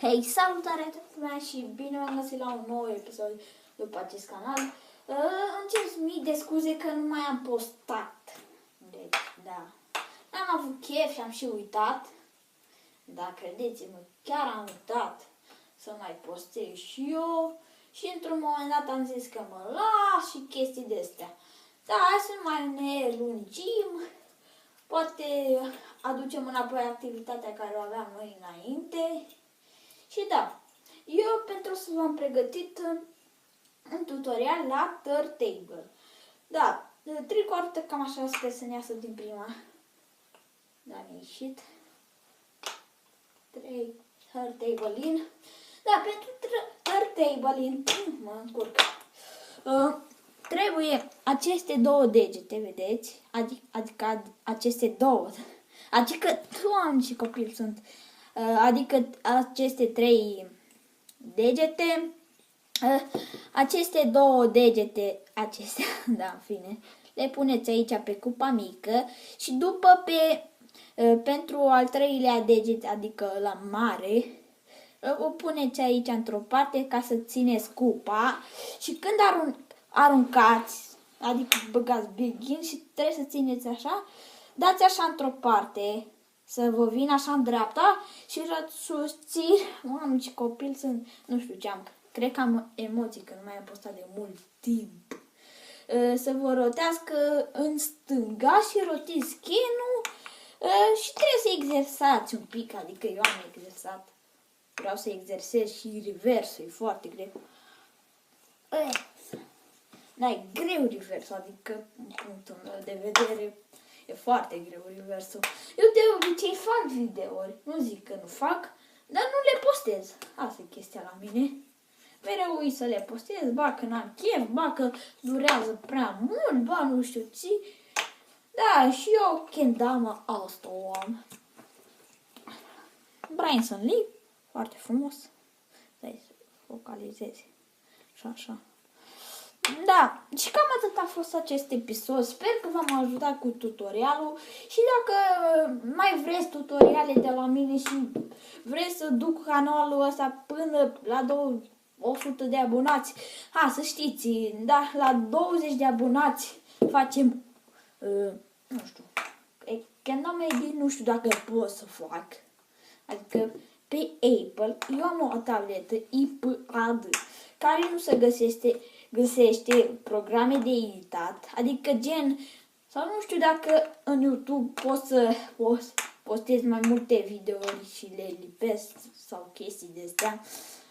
Hei, salutare tuturor mea și bine v-am găsit la un nou episod după acest canal. Îmi cer mii de scuze că nu mai am postat. Deci, da. Am avut chef și am și uitat. Da, credeți-mă, chiar am uitat să mai postez și eu. Și într-un moment dat am zis că mă las și chestii de astea. Da, hai să nu mai ne lungim. Poate aducem înapoi activitatea care o aveam noi înainte. Și da, eu pentru să v-am pregătit un tutorial la Turntable. Da, tricoartă cam așa, sper să ne iasă din prima. Da, mi-a ieșit. Turntable-in. Da, pentru Turntable-in, mă încurc. Trebuie aceste două degete, vedeți? Adică aceste două. Adică, Doamne, ce copil sunt. Adică aceste trei degete, aceste două degete, acestea, da, în fine, le puneți aici pe cupa mică și după pentru al treilea deget, adică la mare, o puneți aici într-o parte ca să țineți cupa și când aruncați, adică băgați begin și trebuie să țineți așa, dați așa într-o parte, să vă vină așa în dreapta și susțin, mamă, ce copil sunt, nu știu ce am, cred că am emoții, că nu mai am postat de mult timp. Să vă rotească în stânga și rotiți scanul și trebuie să exersați un pic, adică eu am exersat. Vreau să exersez și reversul, e foarte greu. Da, e greu reversul, adică în punctul meu de vedere e foarte greu reversul. Eu de obicei fac videouri, nu zic că nu fac, dar nu le postez. Asta e chestia la mine. Mereu uit să le postez, ba că n-am chef, ba că durează prea mult, ba nu știu ce. Da, și eu kendama asta o am. Bryson Lee, foarte frumos. Stai să focalizezi. Așa. Da, și cam atât a fost acest episod. Sper că v-am ajutat cu tutorialul și dacă mai vreți tutoriale de la mine și vreți să duc canalul ăsta până la 100 de abonați, să știți, da, la 20 de abonați facem, nu știu, kendama edit, nu știu dacă pot să fac, adică pe Apple, eu am o tabletă iPad care nu se găsește programe de editat, adică gen, sau nu știu dacă în YouTube pot să postez mai multe videouri și le lipesc sau chestii de astea.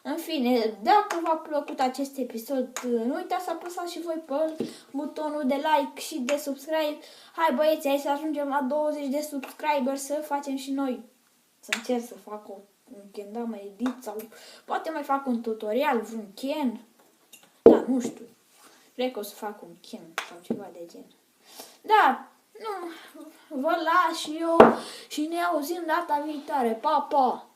În fine, dacă v-a plăcut acest episod, nu uitați să apăsați și voi pe butonul de like și de subscribe. Hai băieți, hai să ajungem la 20 de subscriberi să facem și noi. Să încerc să fac un kendama edit sau poate mai fac un tutorial, vreun ken. Da, nu știu. Cred că o să fac un ken sau ceva de gen. Da, nu, vă las și eu și ne auzim data viitoare. Pa, pa!